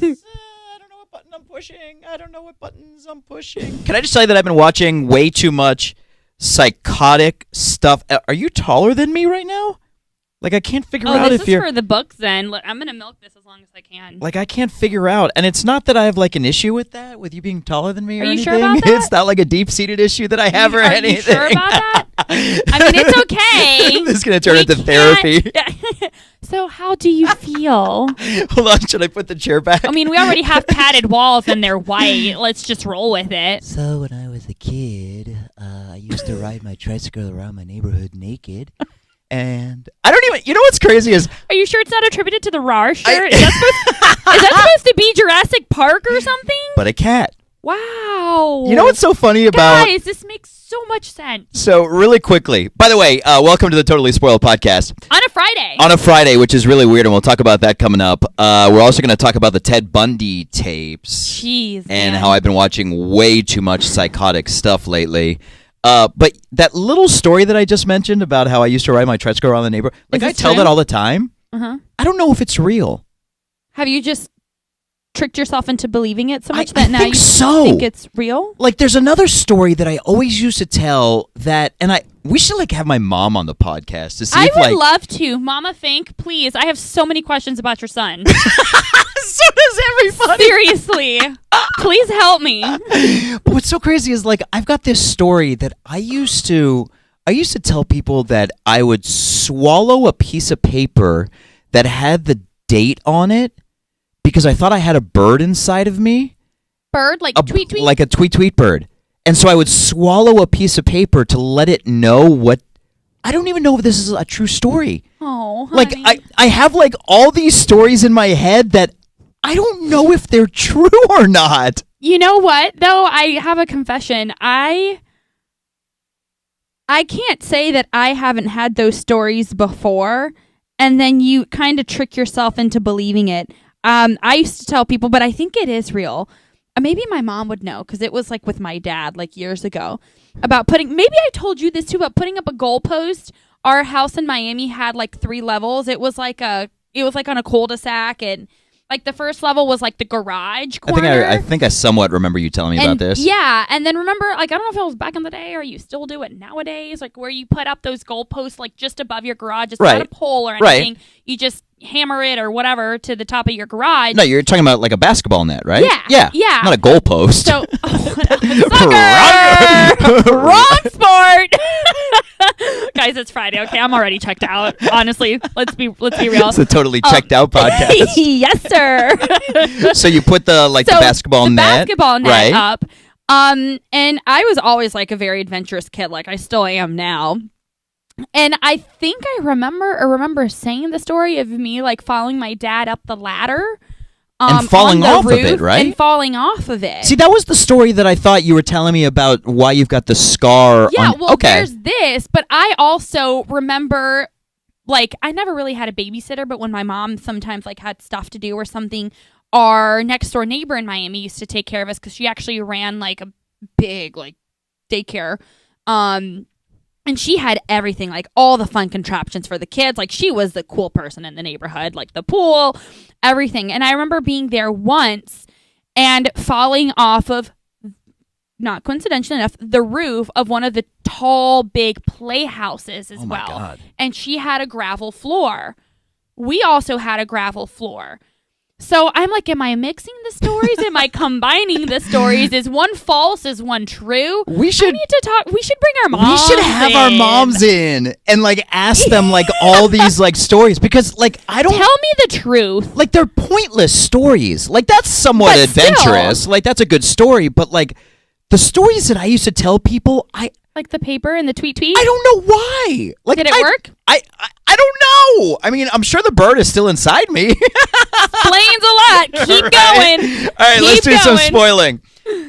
I don't know what button I'm pushing. I don't know what buttons I'm pushing. Can I just tell you that I've been watching way too much psychotic stuff? Are you taller than me right now? Like, I can't figure out if you're... for the books then. Look, I'm going to milk this as long as I can. Like, I can't figure out. And it's not that I have, like, an issue with that, with you being taller than me or anything. Are you sure about that? It's not like a deep-seated issue that I have or anything. Are you sure about that? I mean, it's okay. This is going to turn into therapy. So how do you feel? Hold on, should I put the chair back? I mean, we already have padded walls and they're white. Let's just roll with it. So when I was a kid, I used to ride my tricycle around my neighborhood naked. And I don't even, you know what's crazy is... Are you sure it's not attributed to the RAR shirt? Is that supposed to be Jurassic Park or something? But a cat. Wow. You know what's so funny about... Guys, this makes so much sense. So, really quickly, by the way, welcome to the Totally Spoiled podcast. On a Friday. On a Friday, which is really weird, and we'll talk about that coming up. We're also going to talk about the Ted Bundy tapes. Jeez, and man. how I've been watching way too much psychotic stuff lately. But that little story that I just mentioned about how I used to ride my tricycle around the neighborhood, like I tell that all the time. Uh-huh. I don't know if it's real. Have you just tricked yourself into believing it so much that now you think it's real? Like, there's another story that I always used to tell that, and we should like have my mom on the podcast to see I if would love to. Mama Fink, please. I have so many questions about your son. So does everybody. Seriously. Please help me. But what's so crazy is, like, I've got this story that I used to tell people that I would swallow a piece of paper that had the date on it because I thought I had a bird inside of me. Bird? Like tweet tweet? Like a tweet bird. And so I would swallow a piece of paper to let it know what... I don't even know if this is a true story. Oh, honey. Like, I have, like, all these stories in my head that I don't know if they're true or not. You know what, though? I have a confession. I can't say that I haven't had those stories before, and then you kind of trick yourself into believing it. I used to tell people, but I think it is real. Maybe my mom would know, because it was like with my dad, like years ago, about maybe I told you this too, about putting up a goalpost. Our house in Miami had like 3 levels. It was like on a cul-de-sac, and like the first level was like the garage corner. I think I somewhat remember you telling me about this. Yeah, and then remember, like, I don't know if it was back in the day or you still do it nowadays, like where you put up those goalposts like just above your garage. It's not a pole or anything. Right. You just hammer it or whatever to the top of your garage. No, you're talking about like a basketball net, right? Yeah. Not a goalpost. So, wrong sport. Guys, it's Friday. Okay, I'm already checked out. Honestly, let's be real. It's a totally checked out podcast. Yes, sir. So you put the basketball net right up. And I was always like a very adventurous kid, like I still am now. And I think I remember saying the story of me like following my dad up the ladder. And falling off of it, right? And falling off of it. See, that was the story that I thought you were telling me about why you've got the scar. Yeah, there's this, but I also remember, like, I never really had a babysitter, but when my mom sometimes like had stuff to do or something, our next door neighbor in Miami used to take care of us because she actually ran like a big like daycare. And she had everything, like all the fun contraptions for the kids. Like she was the cool person in the neighborhood, like the pool, everything. And I remember being there once and falling off of, not coincidentally enough, the roof of one of the tall, big playhouses as well. God. And she had a gravel floor. We also had a gravel floor. So I'm like, am I mixing the stories? Am I combining the stories? Is one false? Is one true? We should bring our moms. We should have our moms in and like ask them like all these like stories because like I don't tell me the truth. Like they're pointless stories. Like that's somewhat adventurous. Still. Like that's a good story, but like the stories that I used to tell people, like the paper and the tweet. I don't know why. Like did it work? I don't know. I mean, I'm sure the bird is still inside me. Explains a lot. Keep going. All right, let's do some spoiling.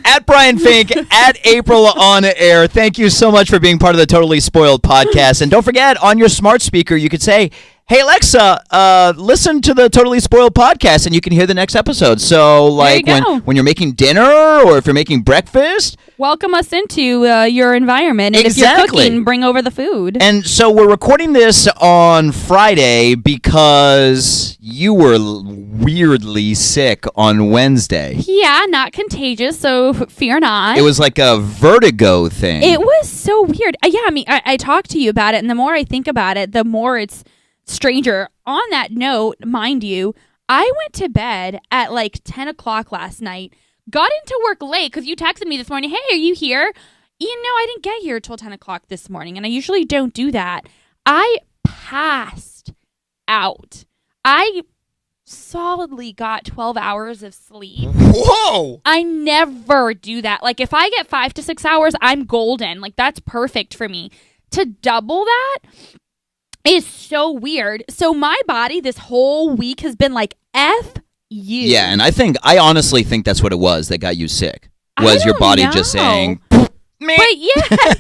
At Brian Fink, at April on air. Thank you so much for being part of the Totally Spoiled podcast. And don't forget, on your smart speaker, you could say, hey Alexa, listen to the Totally Spoiled podcast and you can hear the next episode. So like There you go. when you're making dinner or if you're making breakfast. Welcome us into your environment. And Exactly. if you're cooking, bring over the food. And so we're recording this on Friday because you were weirdly sick on Wednesday. Yeah, not contagious, so fear not. It was like a vertigo thing. It was so weird. Yeah, I mean, I talked to you about it, and the more I think about it, the more it's stranger. On that note, mind you, I went to bed at like 10 o'clock last night, got into work late because you texted me this morning, hey, are you here? You know, I didn't get here till 10 o'clock this morning, and I usually don't do that. I passed out. I solidly got 12 hours of sleep. Whoa! I never do that. Like, if I get 5 to 6 hours, I'm golden. Like, that's perfect for me. To double that is so weird. So my body this whole week has been like, F you. Yeah, and I honestly think that's what it was that got you sick. I Was your don't body know. just saying, me? But yeah,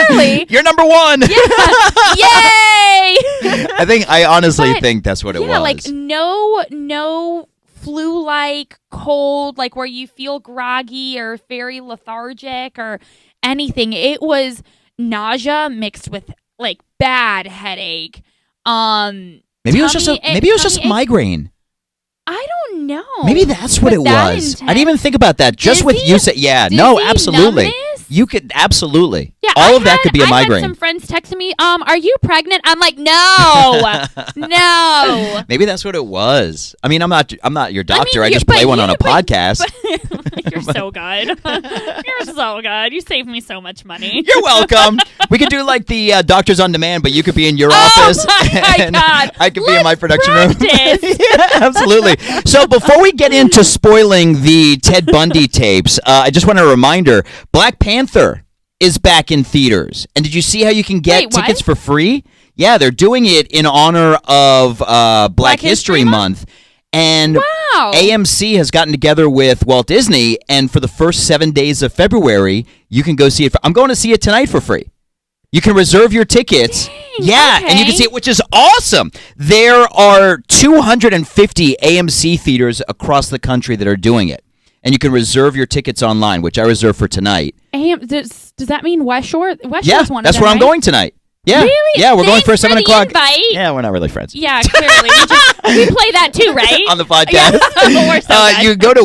clearly. You're number one. Yay! I honestly But, think that's what it yeah, was. like no flu-like cold, like where you feel groggy or very lethargic or anything. It was nausea mixed with like bad headache. maybe it was just tummy ache. migraine. I don't know. Maybe that's what Was it that was. intense? I didn't even think about that. Just with Dizzy? you say, yeah, no, Dizzy absolutely. numbness? You could absolutely. Yeah, all of that could be a I migraine. had some friends texting me, are you pregnant? I'm like, no, no. Maybe that's what it was. I mean, I'm not your doctor. I just but play one on a but- podcast. You're so good. You're so good. You saved me so much money. You're welcome. We could do like the Doctors on Demand, but you could be in your Oh office. my and God. I could be in my production room. practice. Yeah, absolutely. So before we get into spoiling the Ted Bundy tapes, I just want a reminder, Black Panther is back in theaters. And did you see how you can get Wait, what? tickets for free? Yeah, they're doing it in honor of Black History Month. And Wow. AMC has gotten together with Walt Disney, and for the first 7 days of February, you can go see it. I'm going to see it tonight for free. You can reserve your tickets. Yeah, and you can okay. see it, which is awesome. There are 250 AMC theaters across the country that are doing it. And you can reserve your tickets online, which I reserved for tonight. Does that mean West Shore? West Yeah, Shore's one that's of them, where I'm right? going tonight. Yeah, Really? yeah, we're going Thanks for 7 the o'clock. invite. Yeah, we're not really friends. Yeah, clearly. We play that too, right? On the podcast. Yeah. We're so good. You go to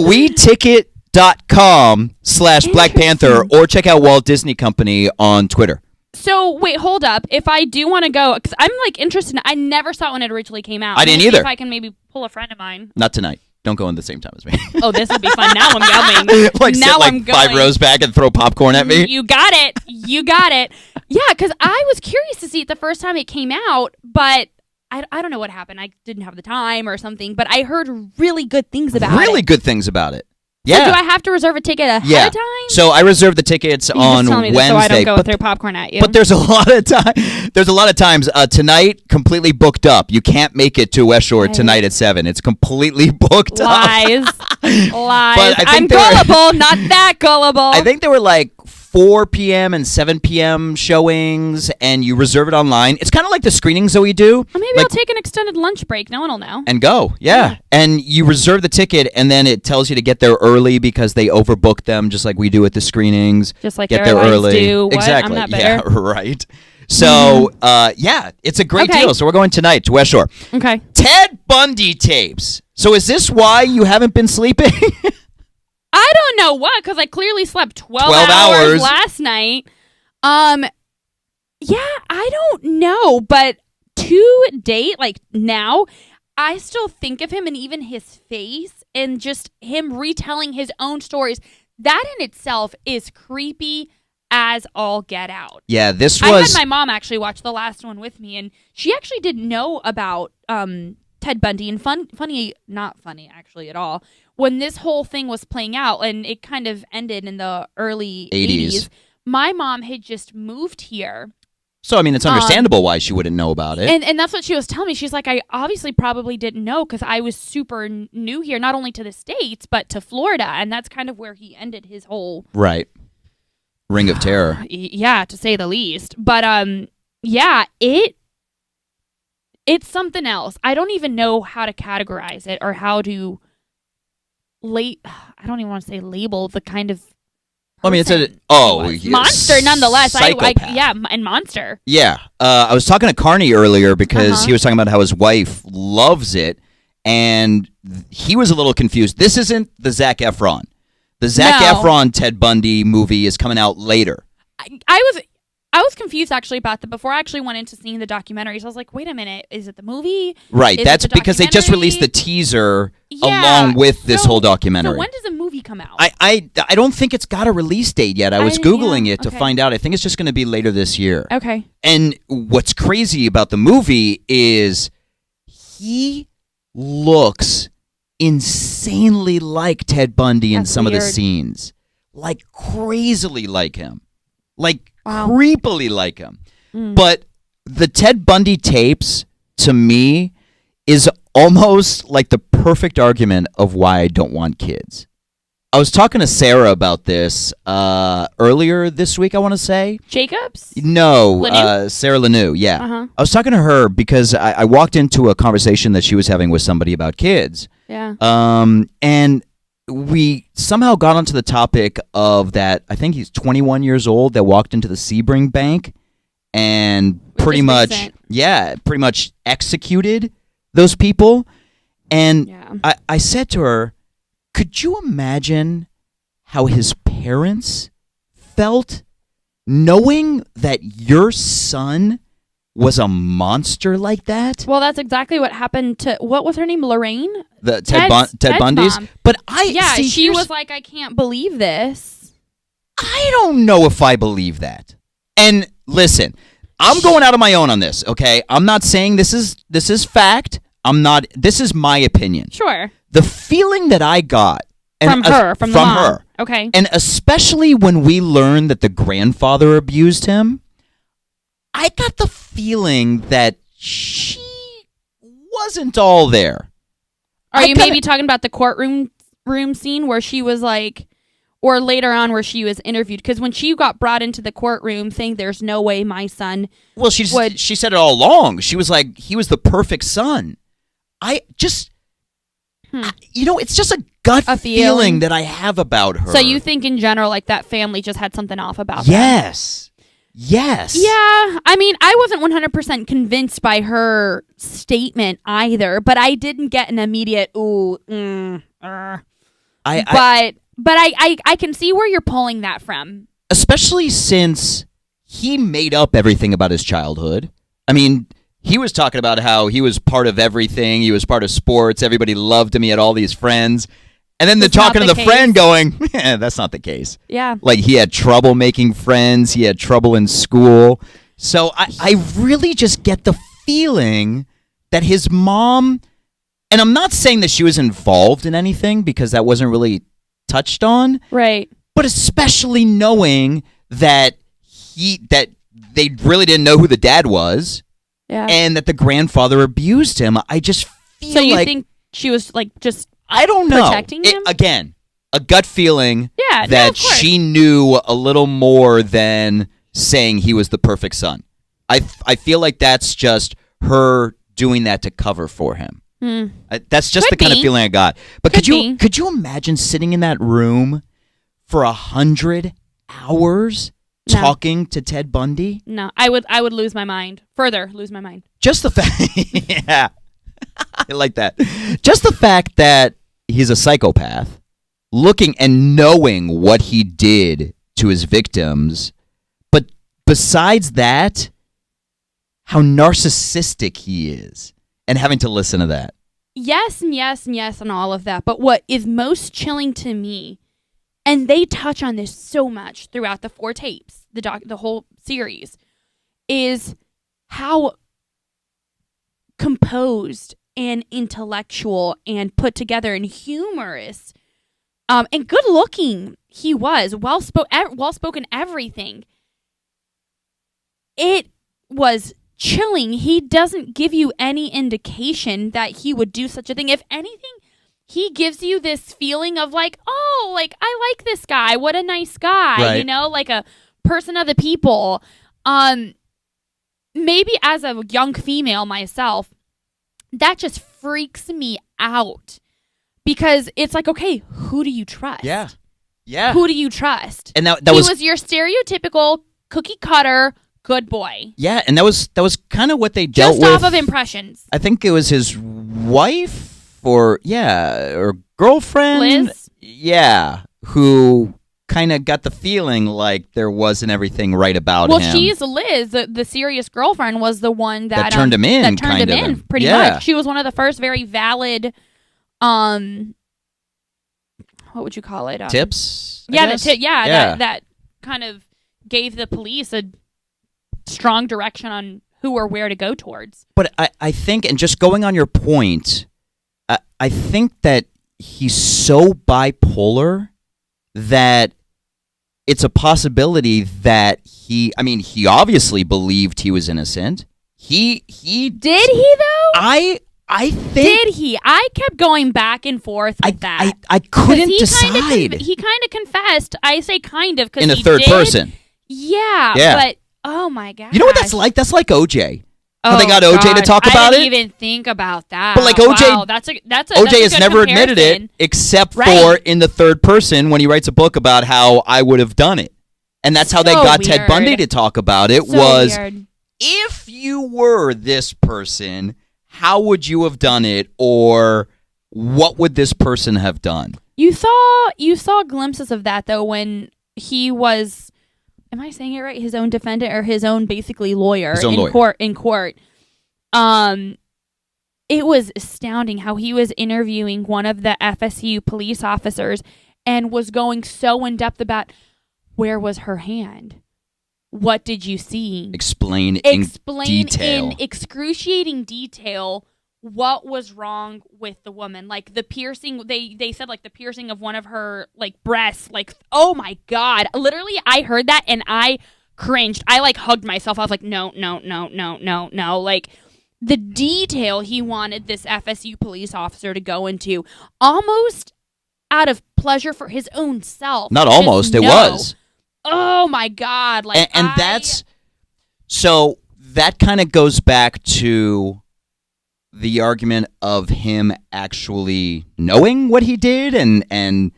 weticket.com/Black Panther or check out Walt Disney Company on Twitter. So wait, hold up. If I do want to go, because I'm like interested. I never saw it when it originally came out. I I'm didn't gonna see either. If I can maybe pull a friend of mine. Not tonight. Don't go in the same time as me. Oh, this would be fun. Now I'm going. like now sit like I'm going. 5 rows back and throw popcorn at me. You got it. You got it. Yeah, because I was curious to see it the first time it came out, but I don't know what happened. I didn't have the time or something, but I heard really good things about it. Really good things about it. So Yeah. do I have to reserve a ticket ahead of time? So I reserved the tickets You on just tell me Wednesday. this so I don't go but, throw popcorn at you. but there's a lot of time. There's a lot of times tonight completely booked up. You can't make it to West Shore Right. tonight at 7. It's completely booked up. Lies. Lies. But I think I'm they were- gullible, not that gullible. I think there were like 4 p.m. and 7 p.m. showings, and you reserve it online. It's kind of like the screenings that we do. Well, maybe like, I'll take an extended lunch break. No one will know. and go. Yeah. And you reserve the ticket, and then it tells you to get there early because they overbook them, just like we do at the screenings. Just like Get there airlines early. do. What? Exactly. I'm not Yeah, bitter. right. So, yeah, it's a great Okay. deal. So we're going tonight to West Shore. Okay. Ted Bundy tapes. So is this why you haven't been sleeping? I don't know what, because I clearly slept 12 hours. last night. Yeah, I don't know, but to date, like now, I still think of him and even his face and just him retelling his own stories. That in itself is creepy as all get out. Yeah, this I was... had my mom actually watch the last one with me, and she actually didn't know about Ted Bundy. And not funny actually at all. When this whole thing was playing out, and it kind of ended in the early 80s, my mom had just moved here. So, I mean, it's understandable why she wouldn't know about it. And that's what she was telling me. She's like, I obviously probably didn't know because I was super new here, not only to the States, but to Florida. And that's kind of where he ended his whole... Right. Ring of Terror. Yeah, to say the least. But, yeah, it It's something else. I don't even know how to categorize it or how to I don't even want to say label the kind of I mean, it's monster nonetheless. Psychopath. And monster. Yeah. I was talking to Carney earlier because he was talking about how his wife loves it, and he was a little confused. This isn't the Zac Efron. The Zac Efron Ted Bundy movie is coming out later. I was confused actually about that before I actually went into seeing the documentaries. I was like, wait a minute, is it the movie? Right, that's because they just released the teaser along with this whole documentary. So when does the movie come out? I don't think it's got a release date yet. I was Googling it to find out. I think it's just going to be later this year. Okay. And what's crazy about the movie is he looks insanely like Ted Bundy in some of the scenes. Like crazily like him. Like creepily like him. But the Ted Bundy tapes, to me, is almost like the perfect argument of why I don't want kids. I was talking to Sarah about this earlier this week, I want to say. Jacobs? No, Sarah Lanou, yeah. I was talking to her because I walked into a conversation that she was having with somebody about kids. Yeah. And we somehow got onto the topic of that. I think he's 21 years old that walked into the Sebring Bank and pretty much executed those people. And I said to her, could you imagine how his parents felt knowing that your son was a monster like that? Well, that's exactly what happened to, what was her name, Lorraine? The Ted Bundy's? Mom. But she was like, I can't believe this. I don't know if I believe that. And listen, I'm going out on my own on this, okay? I'm not saying this is fact. This is my opinion. Sure. The feeling that I got from her. Okay. And especially when we learned that the grandfather abused him, I got the feeling that she wasn't all there. Are you maybe talking about the courtroom scene where she was like, or later on where she was interviewed? Because when she got brought into the courtroom saying there's no way my son she said it all along. She was like, he was the perfect son. It's just a gut feeling that I have about her. So you think in general, like that family just had something off about them? Yes. Yeah. I mean, I wasn't 100% convinced by her statement either, but I didn't get an immediate, But I can see where you're pulling that from. Especially since he made up everything about his childhood. I mean, he was talking about how he was part of everything. He was part of sports. Everybody loved him. He had all these friends. And then they're talking to the friend going, that's not the case. Yeah. Like he had trouble making friends. He had trouble in school. So I really just get the feeling that his mom, and I'm not saying that she was involved in anything because that wasn't really touched on. Right. But especially knowing that they really didn't know who the dad was. Yeah. And that the grandfather abused him. I just feel so you think she was like just I don't know. Protecting him? Again, a gut feeling that she knew a little more than saying he was the perfect son. I feel like that's just her doing that to cover for him. That's just the kind of feeling I got. But could you imagine sitting in that room for 100 hours talking to Ted Bundy? No, I would lose my mind. Further lose my mind. Just the fact, yeah. I like that. Just the fact that he's a psychopath, looking and knowing what he did to his victims, but besides that, how narcissistic he is, and having to listen to that. Yes, and yes, and yes, and all of that. But what is most chilling to me, and they touch on this so much throughout the 4 tapes, the whole series, is how composed and intellectual and put together and humorous and good looking he was, well spoken, everything. It was chilling. He doesn't give you any indication that he would do such a thing. If anything, he gives you this feeling of like, oh, like I like this guy, what a nice guy, right. Like a person of the people. Maybe as a young female myself, that just freaks me out because it's like, okay, who do you trust? Yeah. Who do you trust? And that he was your stereotypical cookie cutter good boy. Yeah, and that was kind of what they dealt just with. Just off of impressions. I think it was his wife or girlfriend. Liz? Yeah, who kind of got the feeling like there wasn't everything right about him. Well, she's Liz. The serious girlfriend was the one that turned him in. That turned him in, pretty much. She was one of the first very valid, what would you call it? Tips? That kind of gave the police a strong direction on who or where to go towards. But I think, and just going on your point, I think that he's so bipolar that it's a possibility that he obviously believed he was innocent. He did he though? I think did he? I kept going back and forth with that. I couldn't decide. He kind of confessed. I say kind of because in a third person. Yeah, but oh my god! You know what that's like? That's like OJ. How Oh, they got OJ to talk about I it. didn't even think about that. But like OJ, wow, that's a OJ has good never comparison. admitted it except for Right. in the third person when he writes a book about how I would have done it, and that's how they So got Ted weird. Bundy to talk about it. So was weird. if you were this person, how would you have done it, or what would this person have done? You saw glimpses of that though when he was, am I saying it right? His own defendant or his own basically lawyer in court. It was astounding how he was interviewing one of the FSU police officers and was going so in depth about where was her hand? What did you see? Explain in detail. In excruciating detail what was wrong with the woman. Like the piercing, they said like the piercing of one of her like breasts. Like, oh my God. Literally, I heard that and I cringed. I like hugged myself. I was like, no. Like the detail he wanted this FSU police officer to go into almost out of pleasure for his own self. Not almost, it was. Oh my God. Like, and that's, so that kind of goes back to the argument of him actually knowing what he did, and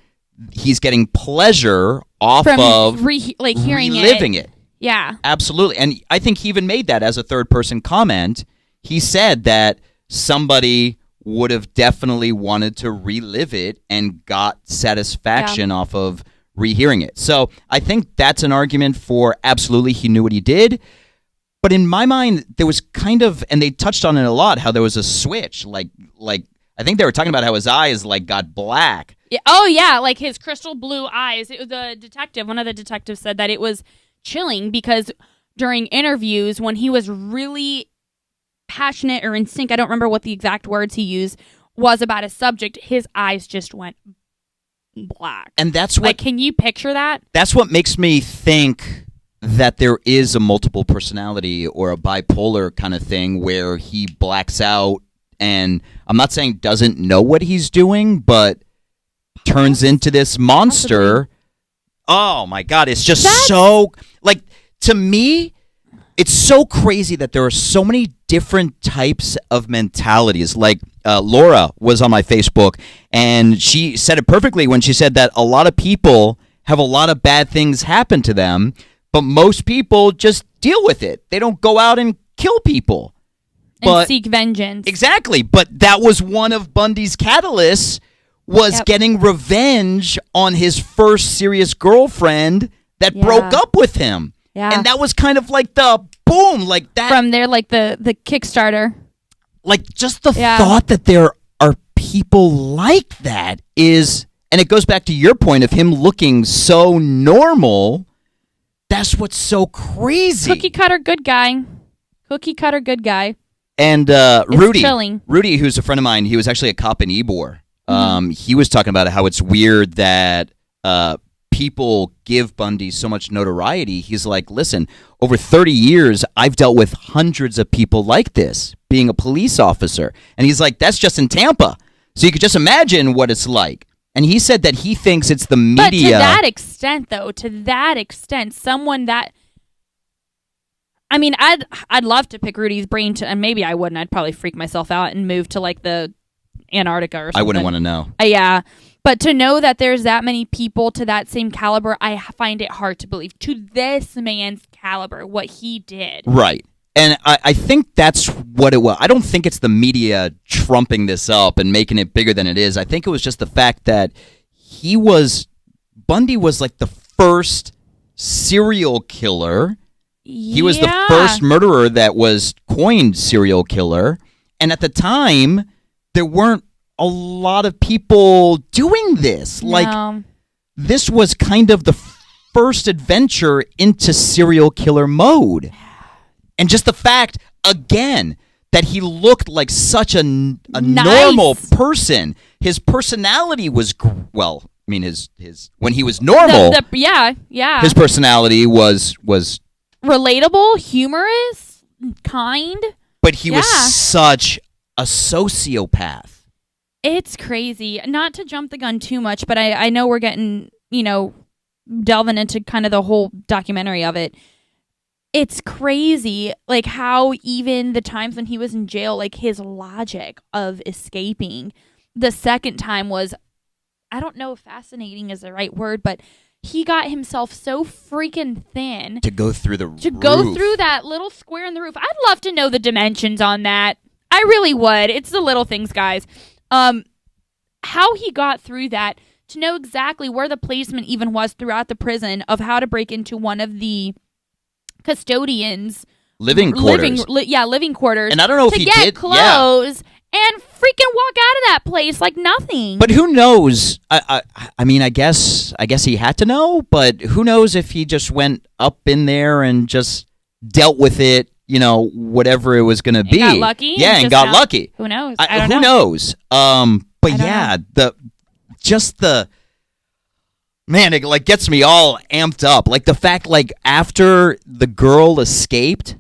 he's getting pleasure off from of hearing reliving it. Yeah. Absolutely. And I think he even made that as a third person comment. He said that somebody would have definitely wanted to relive it and got satisfaction off of rehearing it. So I think that's an argument for absolutely he knew what he did. But in my mind, there was kind of, and they touched on it a lot, how there was a switch. Like I think they were talking about how his eyes like got black. Yeah. Oh yeah, like his crystal blue eyes. One of the detectives said that it was chilling because during interviews when he was really passionate or in sync, I don't remember what the exact words he used was about a subject, his eyes just went black. And that's what, like, can you picture that? That's what makes me think that there is a multiple personality or a bipolar kind of thing where he blacks out, and I'm not saying doesn't know what he's doing, but turns into this monster. Oh my God, it's just so, like, to me, it's so crazy that there are so many different types of mentalities. Like Laura was on my Facebook, and she said it perfectly when she said that a lot of people have a lot of bad things happen to them, but most people just deal with it. They don't go out and kill people. And seek vengeance. Exactly. But that was one of Bundy's catalysts, was getting revenge on his first serious girlfriend that broke up with him. Yeah. And that was kind of like the boom, like that. From there, like the Kickstarter. Like just the thought that there are people like that is, and it goes back to your point of him looking so normal. That's what's so crazy. Cookie cutter good guy. And chilling. Rudy, who's a friend of mine, he was actually a cop in Ybor. He was talking about how it's weird that people give Bundy so much notoriety. He's like, listen, over 30 years, I've dealt with hundreds of people like this, being a police officer. And he's like, that's just in Tampa. So you could just imagine what it's like. And he said that he thinks it's the media. But to that extent, someone that, I mean, I'd love to pick Rudy's brain and maybe I wouldn't. I'd probably freak myself out and move to like the Antarctica or something. I wouldn't want to know. Yeah. But to know that there's that many people to that same caliber, I find it hard to believe. To this man's caliber, what he did. Right. And I think that's what it was. I don't think it's the media trumping this up and making it bigger than it is. I think it was just the fact that Bundy was like the first serial killer. He was the first murderer that was coined serial killer. And at the time, there weren't a lot of people doing this. No. Like, this was kind of the first adventure into serial killer mode. And just the fact, again, that he looked like such a normal person. His personality was, his when he was normal, his personality was relatable, humorous, kind. But he was such a sociopath. It's crazy. Not to jump the gun too much, but I know we're getting, delving into kind of the whole documentary of it. It's crazy, like how even the times when he was in jail, like his logic of escaping the second time was, I don't know if fascinating is the right word, but he got himself so freaking thin to go through the roof. Go through that little square in the roof. I'd love to know the dimensions on that. I really would. It's the little things, guys. How he got through that, to know exactly where the placement even was throughout the prison of how to break into one of the custodians' living quarters. Living quarters. And I don't know if he did. To get clothes and freaking walk out of that place like nothing. But who knows? I mean, I guess he had to know, but who knows if he just went up in there and just dealt with it, whatever it was going to be. Got lucky? Yeah, and got lucky. Who knows? Who knows? But yeah, man, it like gets me all amped up. Like the fact, like after the girl escaped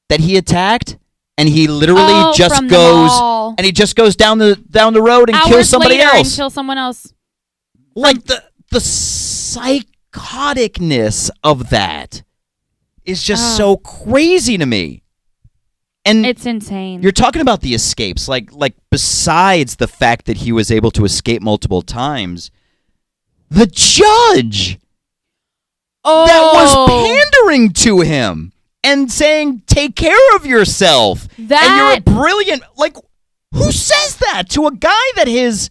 that he attacked, and he literally just goes down the road and kills somebody else. And kill someone else. Like the psychoticness of that is just so crazy to me. And it's insane. You're talking about the escapes, like besides the fact that he was able to escape multiple times, the judge that was pandering to him and saying, "Take care of yourself." And you're a brilliant. Like, who says that to a guy that has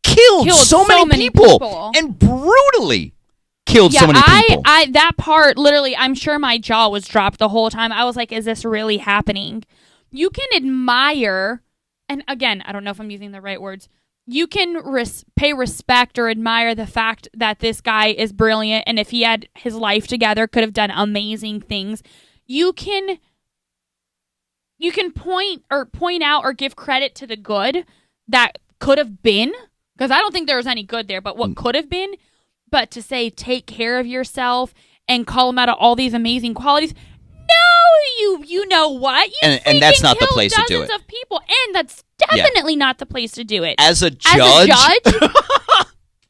killed so many people and brutally killed so many people? That part, literally, I'm sure my jaw was dropped the whole time. I was like, is this really happening? You can admire, and again, I don't know if I'm using the right words. You can pay respect or admire the fact that this guy is brilliant, and if he had his life together, could have done amazing things. You can point out or give credit to the good that could have been, because I don't think there was any good there, but what could have been. But to say, take care of yourself and call him out of all these amazing qualities. No, you know what? And that's not the place to do it. Dozens of people, and that's definitely not the place to do it. As a judge?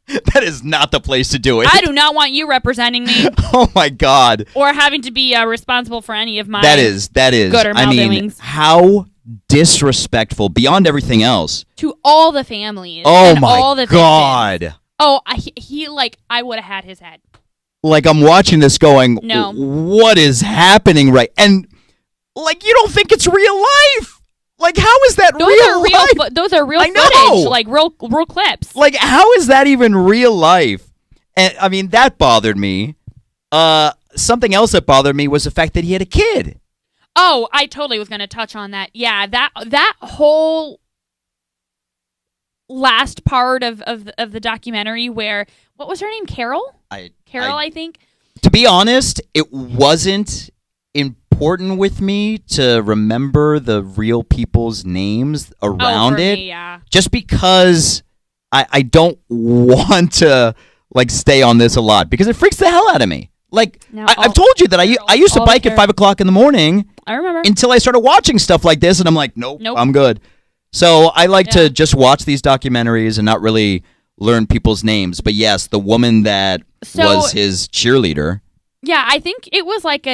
That is not the place to do it. I do not want you representing me. Oh my God. Or having to be responsible for any of my that is good or maldoings. I mean, how disrespectful beyond everything else to all the families. Oh and my all the God. Victims. He I would have had his head. Like, I'm watching this going, no. What is happening right? And like, you don't think it's real life. Like, how is that real life? Those are real footage, like real clips. Like, how is that even real life? And I mean, that bothered me. Something else that bothered me was the fact that he had a kid. Oh, I totally was going to touch on that. Yeah, that whole last part of the documentary where, what was her name? Carol, I think. To be honest, it wasn't important with me to remember the real people's names around it. Me, yeah. Just because I don't want to like stay on this a lot because it freaks the hell out of me. Like, I've told you that I used to bike at 5 o'clock in the morning. I remember. Until I started watching stuff like this, and I'm like, nope. I'm good. So I like to just watch these documentaries and not really learn people's names. But yes, the woman that was his cheerleader. Yeah, I think it was like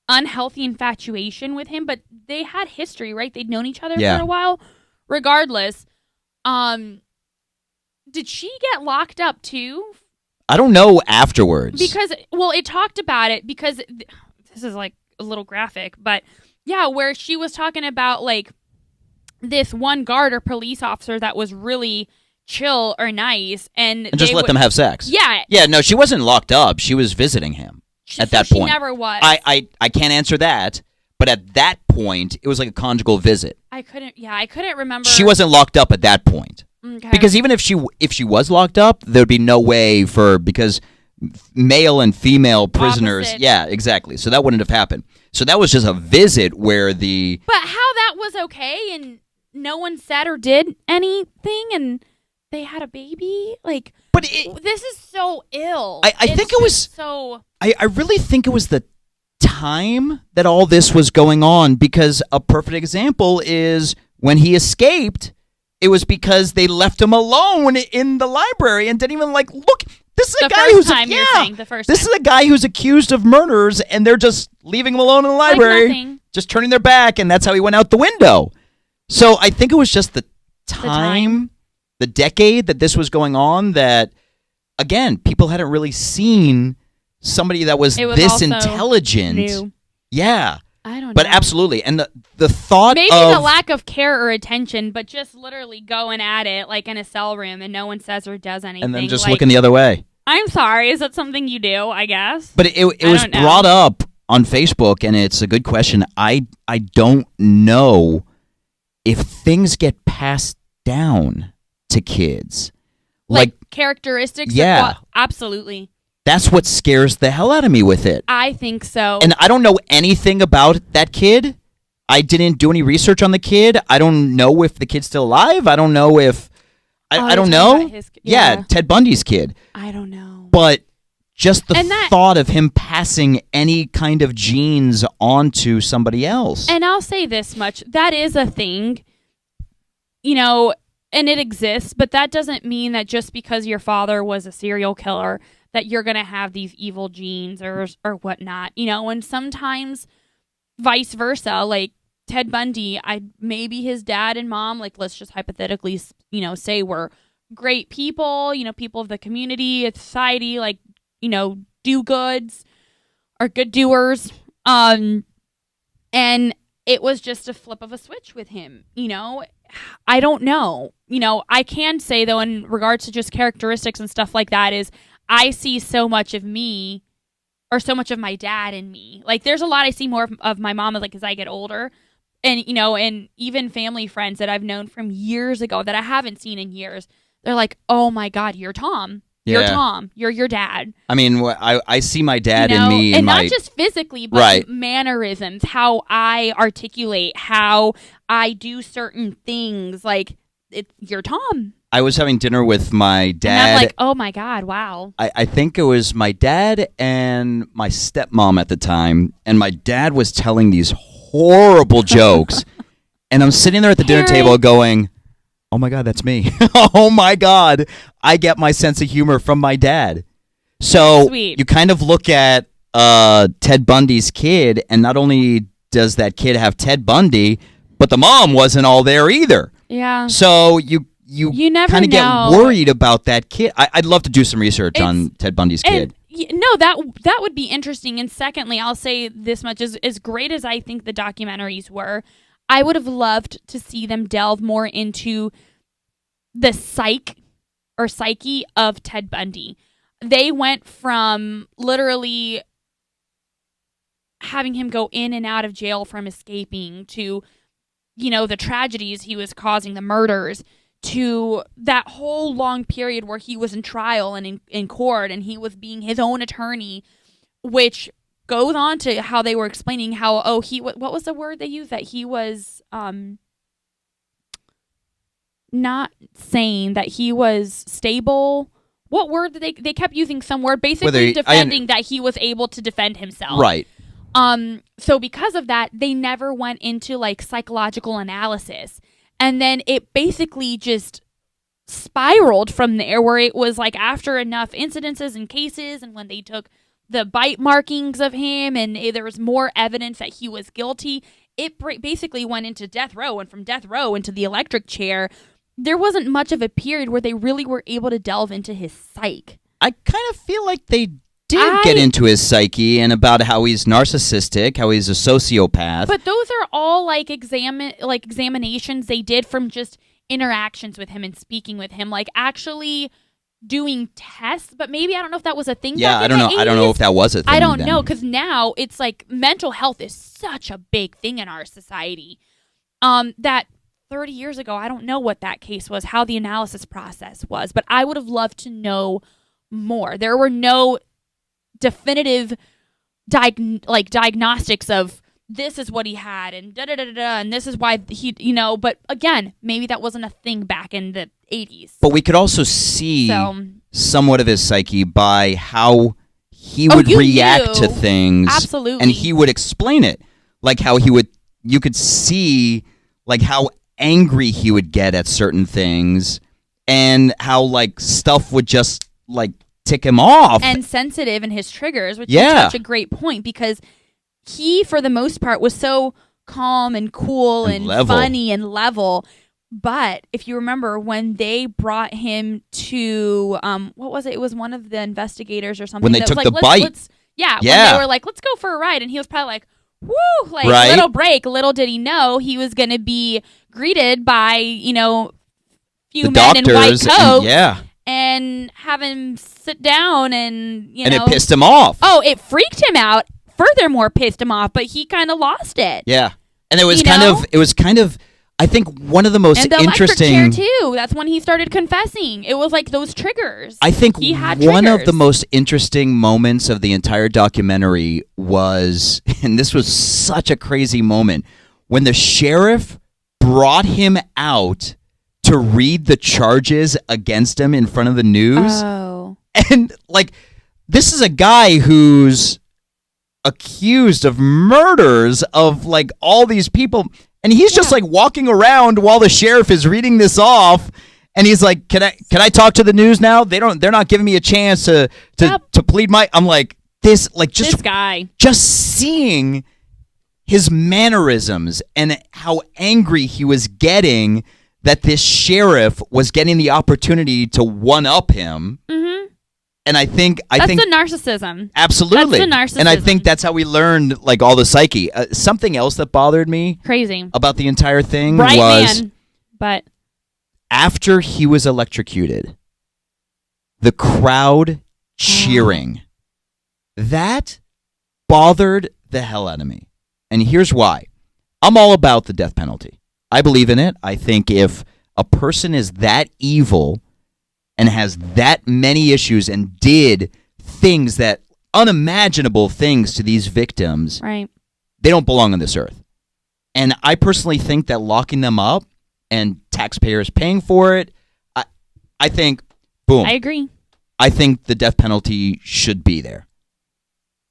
unhealthy infatuation with him, but they had history, right? They'd known each other Yeah. for a while. Regardless, did she get locked up too? I don't know afterwards. Because, well, it talked about it because this is like a little graphic, but yeah, where she was talking about like this one guard or police officer that was really chill or nice and just let them have sex. Yeah. Yeah, no, she wasn't locked up. She was visiting him at that point. She never was. I can't answer that, but at that point, it was like a conjugal visit. I couldn't remember. She wasn't locked up at that point. Okay. Because even if she was locked up, there'd be no way because male and female prisoners. Opposite. Yeah, exactly. So that wouldn't have happened. So that was just a visit where the. But how that was okay and no one said or did anything and they had a baby? Like, But this is so ill. I think it was so. I really think it was the time that all this was going on, because a perfect example is when he escaped. It was because they left him alone in the library and didn't even look. This is a guy who's this is a guy who's accused of murders, and they're just leaving him alone in the library, just turning their back, and that's how he went out the window. So I think it was just the time, the decade that this was going on, that again, people hadn't really seen somebody that was this intelligent. New. Yeah. I don't know. But absolutely. And the thought maybe of the lack of care or attention, but just literally going at it like in a cell room and no one says or does anything. and then just looking the other way. I'm sorry. Is that something you do, I guess? But it was brought up on Facebook, and it's a good question. I don't know if things get passed down to kids. Like characteristics? Yeah. Absolutely. That's what scares the hell out of me with it. I think so. And I don't know anything about that kid. I didn't do any research on the kid. I don't know if the kid's still alive. I don't know if... I don't know. Yeah, Ted Bundy's kid. I don't know. But just the thought of him passing any kind of genes onto somebody else. And I'll say this much. That is a thing, and it exists, but that doesn't mean that just because your father was a serial killer that you're going to have these evil genes or whatnot, and sometimes vice versa, like Ted Bundy, maybe his dad and mom, like let's just hypothetically, say were great people, people of the community, society, like, do-goods or good doers. And it was just a flip of a switch with him, I don't know. I can say though, in regards to just characteristics and stuff like that, is I see so much of me or so much of my dad in me. Like there's a lot I see more of my mom as I get older. And, and even family friends that I've known from years ago that I haven't seen in years. They're like, oh my God, you're Tom. Yeah. You're Tom. You're your dad. I mean, I see my dad in me. And not just physically, but mannerisms, how I articulate, how I do certain things. Like, you're Tom. I was having dinner with my dad. And I'm like, oh my God, wow. I think it was my dad and my stepmom at the time. And my dad was telling these horrible jokes. And I'm sitting there at the dinner table going, oh my God, that's me. Oh my God, I get my sense of humor from my dad. So you kind of look at Ted Bundy's kid, and not only does that kid have Ted Bundy, but the mom wasn't all there either. Yeah. So you never kind of get worried about that kid. I'd love to do some research on Ted Bundy's kid. No, that would be interesting. And secondly, I'll say this much: as great as I think the documentaries were, I would have loved to see them delve more into the psyche of Ted Bundy. They went from literally having him go in and out of jail from escaping to, the tragedies he was causing, the murders, to that whole long period where he was in trial and in court and he was being his own attorney, which goes on to how they were explaining how, what was the word they used? That he was not sane, that he was stable. What word did they kept using some word, basically defending that he was able to defend himself. Right. So because of that, they never went into psychological analysis. And then it basically just spiraled from there, where it was after enough incidences and cases, and when they took the bite markings of him, and there was more evidence that he was guilty. It basically went into death row, and from death row into the electric chair. There wasn't much of a period where they really were able to delve into his psyche. I kind of feel like they did get into his psyche and about how he's narcissistic, how he's a sociopath. But those are all like examinations they did from just interactions with him and speaking with him, like actually doing tests. But maybe I don't know if that was a thing. Yeah, back I don't know. 80s. I don't know if that was a thing. I don't then. know, because now it's like mental health is such a big thing in our society. That 30 years ago, I don't know what that case was, how the analysis process was, but I would have loved to know more. There were no definitive diagnostics of this is what he had and and this is why he, but again, maybe that wasn't a thing back in the 80s. But we could also see somewhat of his psyche by how he would react to things. Absolutely. And he would explain it. Like how you could see like how angry he would get at certain things and how like stuff would just like tick him off. And sensitive in his triggers, which is such a great point, because he, for the most part, was so calm and cool and funny and level. But if you remember when they brought him to, what was it? It was one of the investigators or something. When they took the bite. When they were like, let's go for a ride. And he was probably like, woo, like little break. Little did he know he was going to be greeted by, few men in white coats. And have him sit down and, And it pissed him off. Oh, it freaked him out. Furthermore, pissed him off, but he kind of lost it. Yeah. And it was kind of, I think one of the most interesting. And the electric chair, too. That's when he started confessing. It was like those triggers. I think one of the most interesting moments of the entire documentary was, and this was such a crazy moment, when the sheriff brought him out to read the charges against him in front of the news. Oh. And, like, this is a guy who's accused of murders of, like, all these people. And he's just, like, walking around while the sheriff is reading this off. And he's like, can I talk to the news now? They're not giving me a chance to plead my... I'm like, this guy. Just seeing his mannerisms and how angry he was getting that this sheriff was getting the opportunity to one-up him. Mm-hmm. And I think that's the narcissism. Absolutely. That's the narcissism. And I think that's how we learned like all the psyche. Something else that bothered me about the entire thing was but after he was electrocuted, the crowd cheering. That bothered the hell out of me. And here's why. I'm all about the death penalty. I believe in it. I think if a person is that evil and has that many issues and did things that unimaginable things to these victims, right, they don't belong on this earth. And I personally think that locking them up and taxpayers paying for it, I think, boom. I agree. I think the death penalty should be there.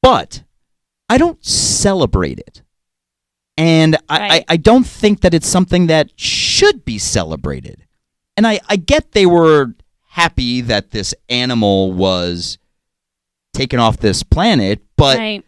But I don't celebrate it. And I don't think that it's something that should be celebrated. And I get they were happy that this animal was taken off this planet, but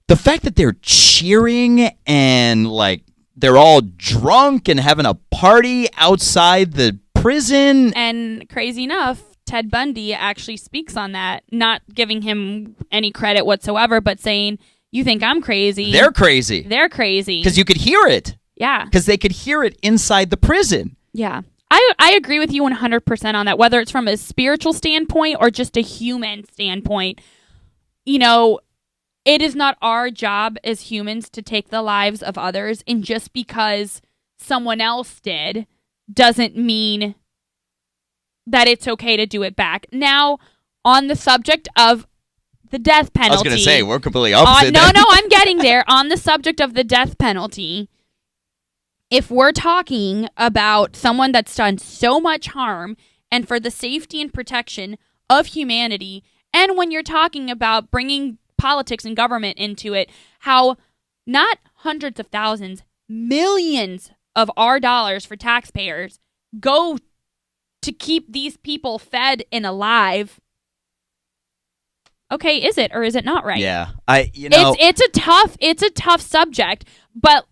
the fact that they're cheering and like they're all drunk and having a party outside the prison. And crazy enough, Ted Bundy actually speaks on that, not giving him any credit whatsoever, but saying, you think I'm crazy. They're crazy. They're crazy. Because you could hear it. Yeah. Because they could hear it inside the prison. Yeah. I agree with you 100% on that, whether it's from a spiritual standpoint or just a human standpoint. You know, it is not our job as humans to take the lives of others, and just because someone else did doesn't mean that it's okay to do it back. Now, on the subject of the death penalty. I was going to say, we're completely opposite. No, I'm getting there. On the subject of the death penalty, if we're talking about someone that's done so much harm and for the safety and protection of humanity, and when you're talking about bringing politics and government into it, how not hundreds of thousands, millions of our dollars for taxpayers go to keep these people fed and alive, okay, is it or is it not right? Yeah. It's a tough subject, but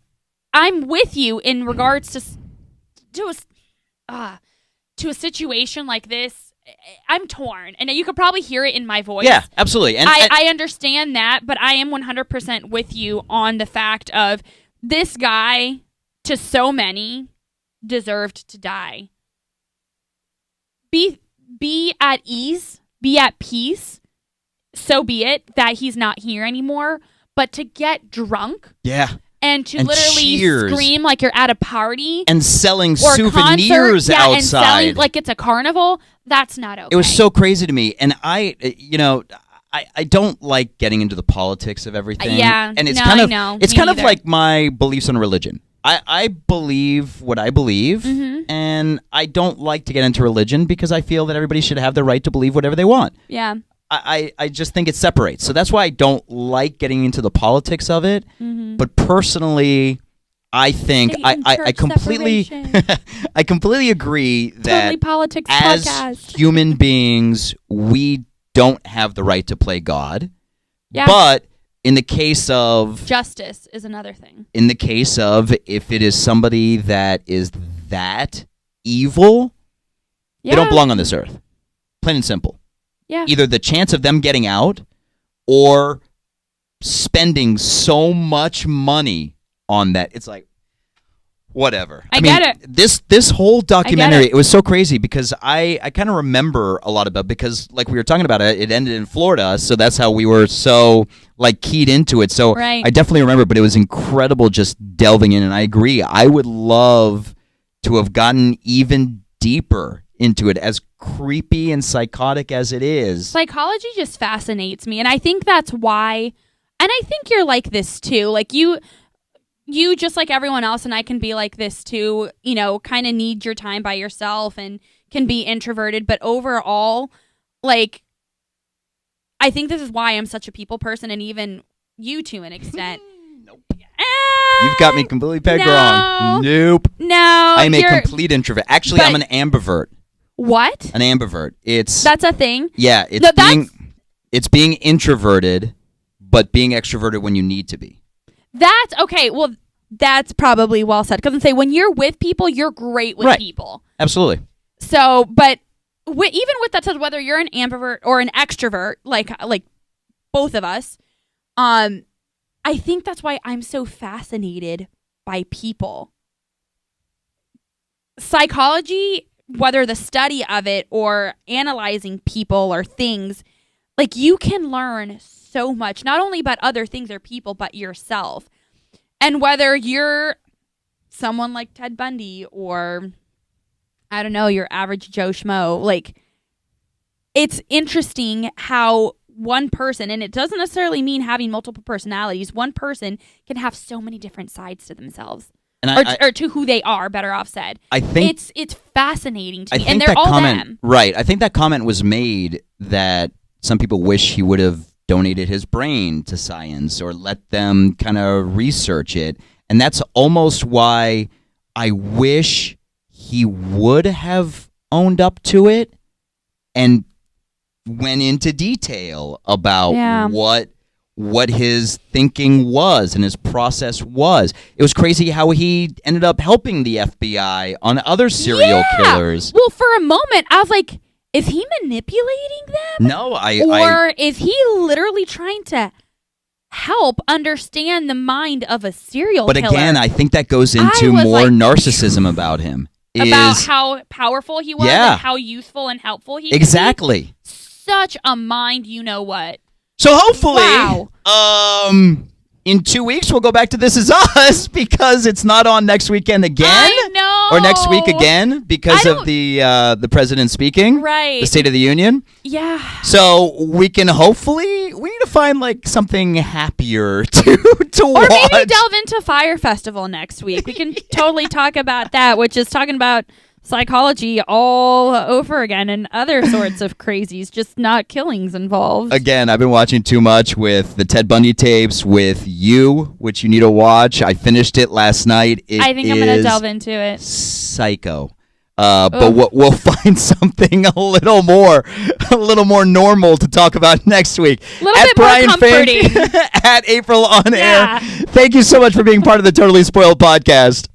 I'm with you in regards to a situation like this. I'm torn, and you could probably hear it in my voice. Yeah, absolutely. And I understand that, but I am 100% with you on the fact of this guy, to so many, deserved to die. Be at ease, be at peace, so be it that he's not here anymore, but to get drunk and to literally cheers. Scream like you're at a party and selling or souvenirs concert, outside. and selling like it's a carnival, that's not okay. It was so crazy to me, and I don't like getting into the politics of everything. Yeah, and it's no, kind of I know. it's Me kind of neither. like my beliefs on religion. I believe what I believe, Mm-hmm. and I don't like to get into religion because I feel that everybody should have the right to believe whatever they want. Yeah. I just think it separates. So that's why I don't like getting into the politics of it. Mm-hmm. But personally, I think I completely I completely agree that Totally politics as podcast. human beings, we don't have the right to play God. Yeah. But in the case of Justice is another thing. in the case of if it is somebody that is that evil, Yeah. they don't belong on this earth. Plain and simple. Yeah. Either the chance of them getting out or spending so much money on that. It's like, whatever. I mean, get it. This whole documentary, it. it was so crazy because I kind of remember a lot about, because like we were talking about it ended in Florida, so that's how we were so like keyed into it. So Right. I definitely remember, but it was incredible just delving in, and I agree. I would love to have gotten even deeper into it, as creepy and psychotic as it is. Psychology just fascinates me, and I think that's why, and I think you're like this too. Like you just like everyone else, and I can be like this too, kind of need your time by yourself and can be introverted, but overall, like, I think this is why I'm such a people person, and even you to an extent. Nope. You've got me completely pegged No. wrong. Nope. No, I'm a you're- complete introvert. Actually, but- I'm an ambivert. What? An ambivert. It's That's a thing. yeah. It's No, that's- it's being introverted, but being extroverted when you need to be. That's okay. Well, that's probably well said. Because I say when you're with people, you're great with Right. people. Absolutely. So, but even with that said, whether you're an ambivert or an extrovert, like both of us, I think that's why I'm so fascinated by people. Psychology, whether the study of it or analyzing people or things, like you can learn so much, not only about other things or people, but yourself. And whether you're someone like Ted Bundy or, I don't know, your average Joe Schmo, like, it's interesting how one person, and it doesn't necessarily mean having multiple personalities, one person can have so many different sides to themselves. And Or to who they are, better off said. I think It's fascinating to I me. think And they're that all comment, them. right? I think that comment was made that some people wish he would have donated his brain to science or let them kind of research it, and that's almost why I wish he would have owned up to it and went into detail about Yeah. what his thinking was and his process was. It was crazy how he ended up helping the FBI on other serial killers. Well, for a moment, I was like, is he manipulating them? No, Or is he literally trying to help understand the mind of a serial but killer? again, I think that goes into I was more like, narcissism about him. about how powerful he was Yeah. and how useful and helpful he could be. Exactly. Such a mind, you know what? So hopefully, Wow. in 2 weeks we'll go back to This Is Us because it's not on next weekend again. I know. Or next week again because I of the president speaking, Right. the State of the Union. Yeah. So we can hopefully we need to find like something happier to Or watch. maybe delve into Fire Festival next week. We can totally talk about that, which is talking about psychology all over again and other sorts of crazies, just not killings involved. Again, I've been watching too much with the Ted Bundy tapes, with You, which you need to watch. I finished it last night. I think I'm going to delve into it. Psycho. But we'll find something a little more normal to talk about next week. A little bit Brian more comforting. Fink, at April on Yeah. air. Thank you so much for being part of the Totally Spoiled podcast.